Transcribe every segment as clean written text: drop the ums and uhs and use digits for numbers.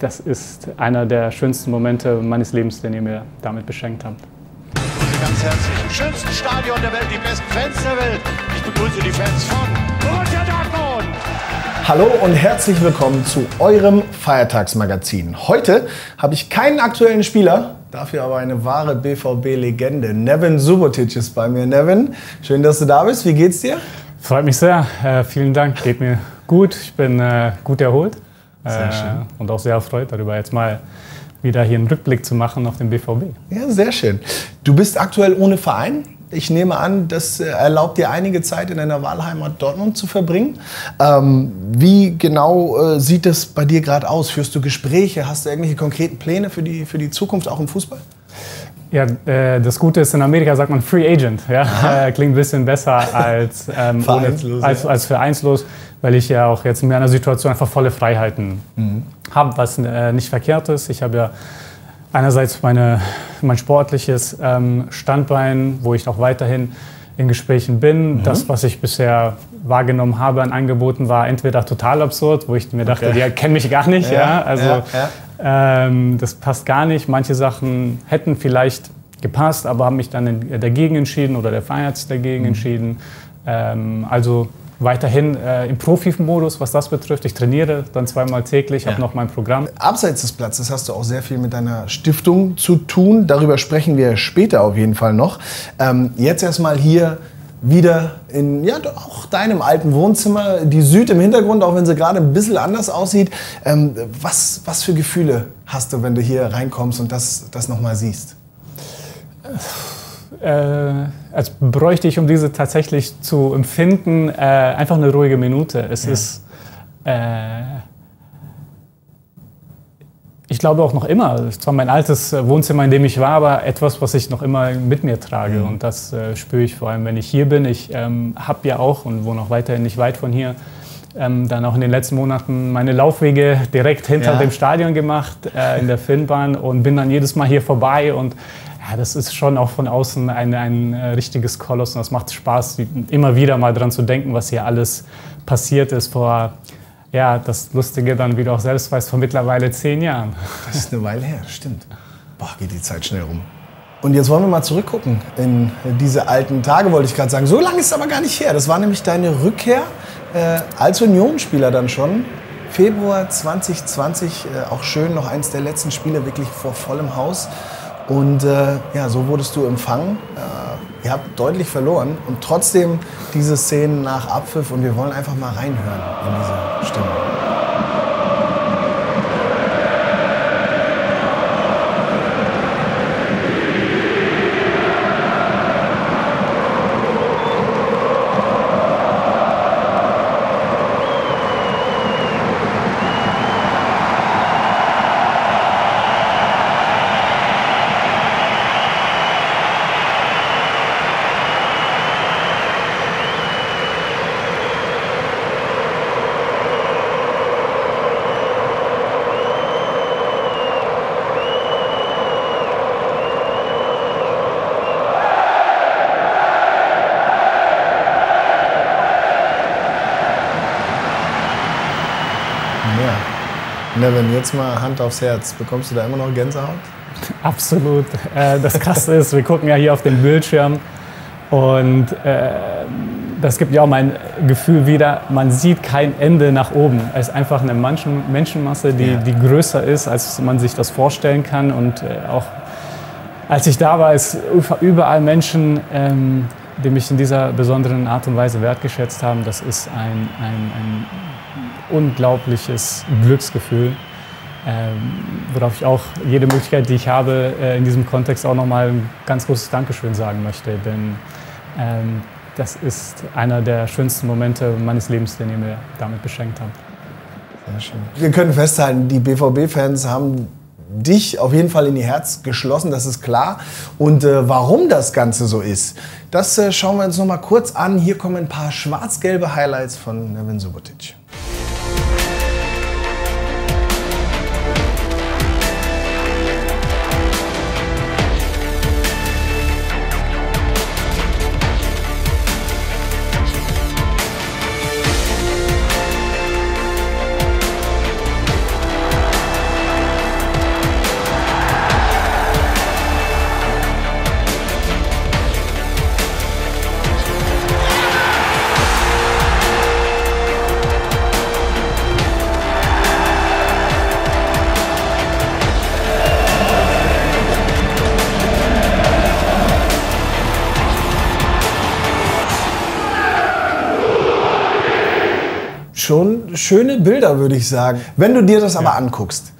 das ist einer der schönsten Momente meines Lebens, den ihr mir damit beschenkt habt. Ganz herzlich. Im schönsten Stadion der Welt, die besten Fans der Welt. Ich begrüße die Fans von Borussia Dortmund. Hallo und herzlich willkommen zu eurem Feiertagsmagazin. Heute habe ich keinen aktuellen Spieler, dafür aber eine wahre BVB-Legende. Neven Subotic ist bei mir. Neven, schön, dass du da bist. Wie geht's dir? Freut mich sehr. Vielen Dank. Geht mir gut. Ich bin gut erholt. Sehr schön. Und auch sehr erfreut darüber, jetzt mal wieder hier einen Rückblick zu machen auf den BVB. Ja, sehr schön. Du bist aktuell ohne Verein. Ich nehme an, das erlaubt dir einige Zeit in deiner Wahlheimat Dortmund zu verbringen. Wie genau sieht das bei dir gerade aus? Führst du Gespräche? Hast du irgendwelche konkreten Pläne für die Zukunft auch im Fußball? Ja, das Gute ist, in Amerika sagt man Free Agent. Ja? Klingt ein bisschen besser als, als vereinslos, weil ich ja auch jetzt in meiner Situation einfach volle Freiheiten habe, was nicht verkehrt ist. Ich habe ja einerseits mein sportliches Standbein, wo ich auch weiterhin in Gesprächen bin. Das, was ich bisher wahrgenommen habe an Angeboten, war entweder total absurd, wo ich mir dachte, die kennen mich gar nicht. Das passt gar nicht. Manche Sachen hätten vielleicht gepasst, aber haben mich dann dagegen entschieden oder der Verein hat sich dagegen entschieden. Also weiterhin im Profi-Modus, was das betrifft. Ich trainiere dann zweimal täglich, habe noch mein Programm. Abseits des Platzes hast du auch sehr viel mit deiner Stiftung zu tun. Darüber sprechen wir später auf jeden Fall noch. Jetzt erstmal hier wieder in auch deinem alten Wohnzimmer. Die Süd im Hintergrund, auch wenn sie gerade ein bisschen anders aussieht. Was für Gefühle hast du, wenn du hier reinkommst und das nochmal siehst? Als bräuchte ich, um diese tatsächlich zu empfinden, einfach eine ruhige Minute. Es ist, ich glaube auch noch immer, es ist zwar mein altes Wohnzimmer, in dem ich war, aber etwas, was ich noch immer mit mir trage. Und das spüre ich vor allem, wenn ich hier bin. Ich habe ja auch und wohne auch weiterhin nicht weit von hier, dann auch in den letzten Monaten meine Laufwege direkt hinter dem Stadion gemacht, in der Finnbahn, und bin dann jedes Mal hier vorbei. Und ja, das ist schon auch von außen ein richtiges Koloss, und das macht Spaß, immer wieder mal dran zu denken, was hier alles passiert ist vor, das Lustige dann, wie du auch selbst weißt, vor mittlerweile 10 Jahren. Das ist eine Weile her, stimmt. Boah, geht die Zeit schnell rum. Und jetzt wollen wir mal zurückgucken in diese alten Tage, wollte ich gerade sagen. So lange ist es aber gar nicht her. Das war nämlich deine Rückkehr als Unionsspieler dann schon. Februar 2020, auch schön, noch eins der letzten Spiele wirklich vor vollem Haus. Und so wurdest du empfangen. Ihr habt deutlich verloren und trotzdem diese Szenen nach Abpfiff, und wir wollen einfach mal reinhören in diese Stimme. Neven, jetzt mal Hand aufs Herz. Bekommst du da immer noch Gänsehaut? Absolut. Das Krasse ist, wir gucken ja hier auf den Bildschirm, und das gibt ja auch mein Gefühl wieder, man sieht kein Ende nach oben. Es ist einfach eine Menschenmasse, die größer ist, als man sich das vorstellen kann. Und auch als ich da war, ist überall Menschen, die mich in dieser besonderen Art und Weise wertgeschätzt haben. Das ist ein unglaubliches Glücksgefühl, worauf ich auch jede Möglichkeit, die ich habe, in diesem Kontext auch nochmal ein ganz großes Dankeschön sagen möchte. Denn das ist einer der schönsten Momente meines Lebens, den ihr mir damit beschenkt habt. Sehr schön. Wir können festhalten, die BVB-Fans haben dich auf jeden Fall in ihr Herz geschlossen, das ist klar. Und warum das Ganze so ist, das schauen wir uns noch mal kurz an. Hier kommen ein paar schwarz-gelbe Highlights von Neven Subotic. schon schöne Bilder, würde ich sagen. Wenn du dir das aber anguckst,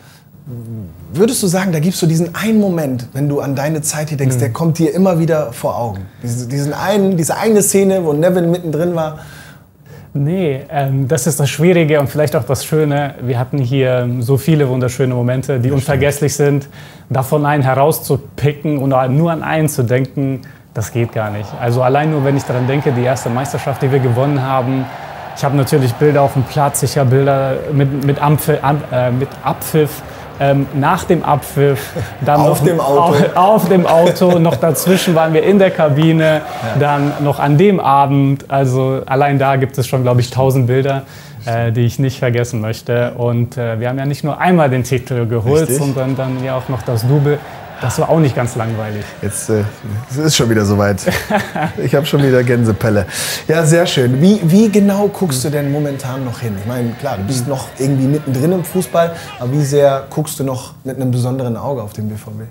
würdest du sagen, da gibst du diesen einen Moment, wenn du an deine Zeit hier denkst, der kommt dir immer wieder vor Augen? Diese eine Szene, wo Nevin mittendrin war? Nee, das ist das Schwierige und vielleicht auch das Schöne. Wir hatten hier so viele wunderschöne Momente, die unvergesslich sind. Davon einen herauszupicken und nur an einen zu denken, das geht gar nicht. Also allein nur, wenn ich daran denke, die erste Meisterschaft, die wir gewonnen haben. Ich habe natürlich Bilder auf dem Platz, ich habe Bilder mit Abpfiff. Nach dem Abpfiff, dann auf dem Auto, noch dazwischen waren wir in der Kabine, dann noch an dem Abend. Also allein da gibt es schon, glaube ich, 1000 Bilder, die ich nicht vergessen möchte. Und wir haben ja nicht nur einmal den Titel geholt, sondern dann ja auch noch das Double. Das war auch nicht ganz langweilig. Jetzt es ist schon wieder soweit. Ich habe schon wieder Gänsepelle. Ja, sehr schön. Wie genau guckst du denn momentan noch hin? Ich meine, klar, du bist noch irgendwie mittendrin im Fußball, aber wie sehr guckst du noch mit einem besonderen Auge auf den BVB?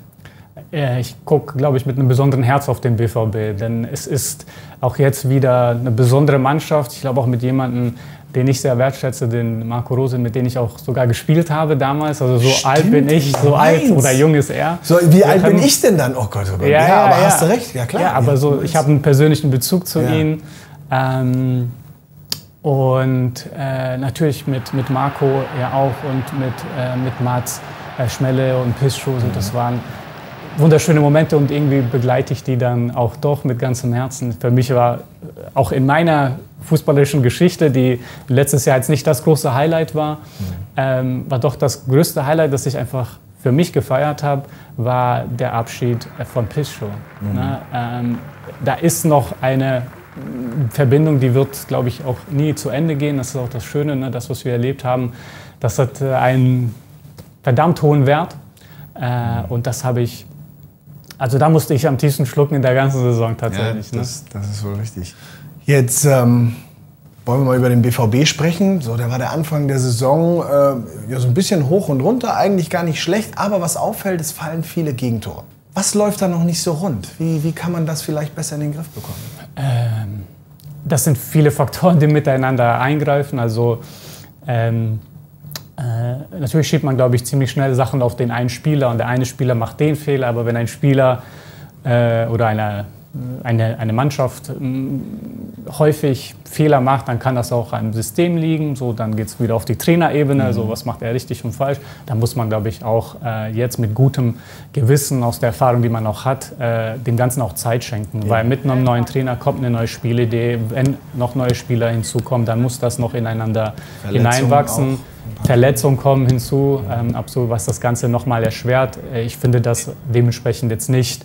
Ich gucke, glaube ich, mit einem besonderen Herz auf den BVB, denn es ist auch jetzt wieder eine besondere Mannschaft. Ich glaube auch mit jemandem, den ich sehr wertschätze, den Marco Rose, mit dem ich auch sogar gespielt habe damals. Also so alt bin ich, so alt oder jung ist er. So, wie alt bin ich denn dann? Oh Gott, oh Gott. Ja, aber hast du recht, ja klar. Ja, aber so, ich habe einen persönlichen Bezug zu ihm. Und natürlich mit Marco ja auch und mit Mats Schmelle und Piszczek. So, das waren wunderschöne Momente und irgendwie begleite ich die dann auch doch mit ganzem Herzen. Für mich war auch in meiner fußballerischen Geschichte, die letztes Jahr jetzt nicht das große Highlight war, war doch das größte Highlight, das ich einfach für mich gefeiert habe, war der Abschied von Piszczek. Da ist noch eine Verbindung, die wird, glaube ich, auch nie zu Ende gehen. Das ist auch das Schöne, ne? Das, was wir erlebt haben, das hat einen verdammt hohen Wert. Und das habe ich, also da musste ich am tiefsten schlucken in der ganzen Saison tatsächlich. Ja, das ist wohl richtig. Jetzt wollen wir mal über den BVB sprechen. So, der war der Anfang der Saison ja, so ein bisschen hoch und runter, eigentlich gar nicht schlecht. Aber was auffällt, es fallen viele Gegentore. Was läuft da noch nicht so rund? Wie kann man das vielleicht besser in den Griff bekommen? Das sind viele Faktoren, die miteinander eingreifen. Also natürlich schiebt man, glaube ich, ziemlich schnell Sachen auf den einen Spieler und der eine Spieler macht den Fehler, aber wenn ein Spieler oder eine Mannschaft häufig Fehler macht, dann kann das auch am System liegen. So, dann geht es wieder auf die Trainerebene, so was macht er richtig und falsch. Da muss man, glaube ich, auch jetzt mit gutem Gewissen aus der Erfahrung, die man auch hat, dem Ganzen auch Zeit schenken. Weil mit einem neuen Trainer kommt eine neue Spielidee. Wenn noch neue Spieler hinzukommen, dann muss das noch ineinander hineinwachsen. Verletzungen kommen hinzu, absolut, was das Ganze nochmal erschwert. Ich finde das dementsprechend jetzt nicht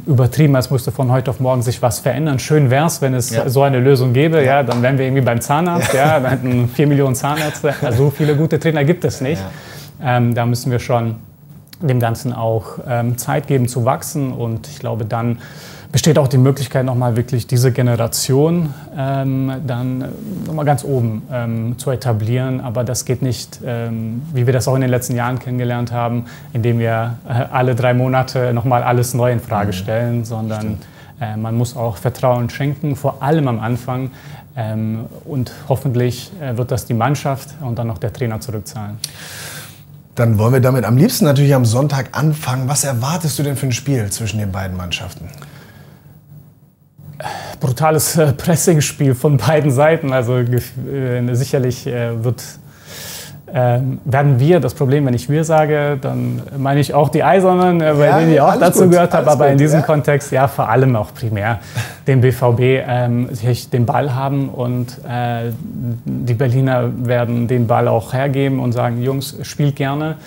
übertrieben, als müsste von heute auf morgen sich was verändern. Schön wäre es, wenn es so eine Lösung gäbe. Ja, dann wären wir irgendwie beim Zahnarzt. Ja, dann hätten 4 Millionen Zahnärzte. Also so viele gute Trainer gibt es nicht. Da müssen wir schon dem Ganzen auch Zeit geben zu wachsen. Und ich glaube, dann besteht auch die Möglichkeit, nochmal wirklich diese Generation dann nochmal ganz oben zu etablieren. Aber das geht nicht, wie wir das auch in den letzten Jahren kennengelernt haben, indem wir alle 3 Monate nochmal alles neu in Frage stellen, sondern man muss auch Vertrauen schenken, vor allem am Anfang. Und hoffentlich wird das die Mannschaft und dann noch der Trainer zurückzahlen. Dann wollen wir damit am liebsten natürlich am Sonntag anfangen. Was erwartest du denn für ein Spiel zwischen den beiden Mannschaften? Brutales Pressingspiel von beiden Seiten. Also sicherlich werden wir, das Problem, wenn ich wir sage, dann meine ich auch die Eisernen, bei denen ich auch dazu gehört habe, aber in diesem Kontext ja vor allem auch primär den BVB den Ball haben und die Berliner werden den Ball auch hergeben und sagen, Jungs, spielt gerne.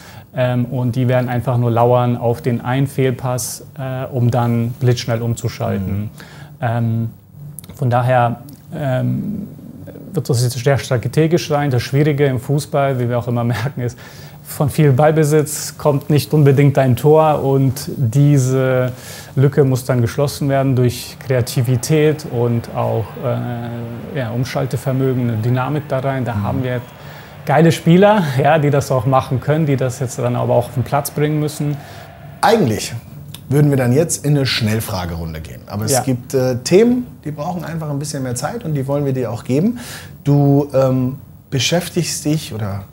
Und die werden einfach nur lauern auf den einen Fehlpass, um dann blitzschnell umzuschalten. Von daher wird das jetzt sehr strategisch sein. Das Schwierige im Fußball, wie wir auch immer merken, ist, von viel Ballbesitz kommt nicht unbedingt ein Tor und diese Lücke muss dann geschlossen werden durch Kreativität und auch Umschaltevermögen, eine Dynamik da rein. Da haben wir geile Spieler, ja, die das auch machen können, die das jetzt dann aber auch auf den Platz bringen müssen. Eigentlich würden wir dann jetzt in eine Schnellfragerunde gehen. Aber es gibt Themen, die brauchen einfach ein bisschen mehr Zeit und die wollen wir dir auch geben. Du beschäftigst dich oder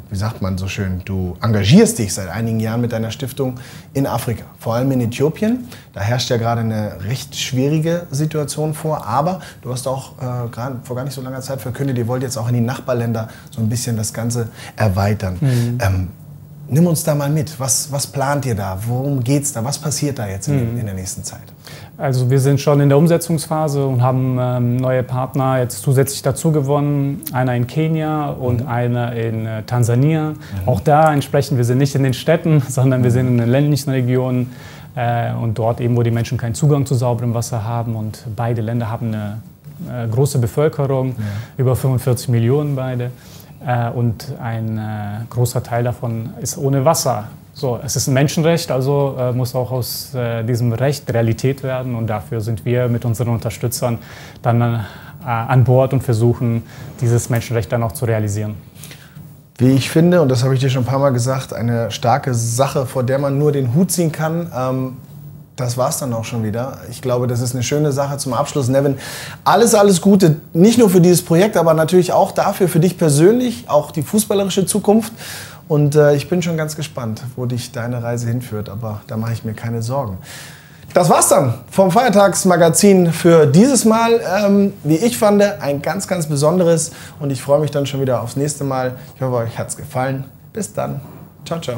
wie sagt man so schön, du engagierst dich seit einigen Jahren mit deiner Stiftung in Afrika, vor allem in Äthiopien. Da herrscht ja gerade eine recht schwierige Situation vor, aber du hast auch vor gar nicht so langer Zeit verkündet, ihr wollt jetzt auch in die Nachbarländer so ein bisschen das Ganze erweitern. Nimm uns da mal mit. Was plant ihr da? Worum geht's da? Was passiert da jetzt in der nächsten Zeit? Also wir sind schon in der Umsetzungsphase und haben neue Partner jetzt zusätzlich dazu gewonnen. Einer in Kenia und einer in Tansania. Auch da entsprechend, wir sind nicht in den Städten, sondern wir sind in den ländlichen Regionen und dort eben, wo die Menschen keinen Zugang zu sauberem Wasser haben. Und beide Länder haben eine große Bevölkerung, über 45 Millionen beide. Und ein großer Teil davon ist ohne Wasser. So, es ist ein Menschenrecht, also muss auch aus diesem Recht Realität werden. Und dafür sind wir mit unseren Unterstützern dann an Bord und versuchen, dieses Menschenrecht dann auch zu realisieren. Wie ich finde, und das habe ich dir schon ein paar Mal gesagt, eine starke Sache, vor der man nur den Hut ziehen kann. Das war's dann auch schon wieder. Ich glaube, das ist eine schöne Sache zum Abschluss. Nevin, alles Gute, nicht nur für dieses Projekt, aber natürlich auch dafür, für dich persönlich, auch die fußballerische Zukunft. Und ich bin schon ganz gespannt, wo dich deine Reise hinführt, aber da mache ich mir keine Sorgen. Das war's dann vom Feiertagsmagazin für dieses Mal. Wie ich fand, ein ganz besonderes und ich freue mich dann schon wieder aufs nächste Mal. Ich hoffe, euch hat's gefallen. Bis dann. Ciao, ciao.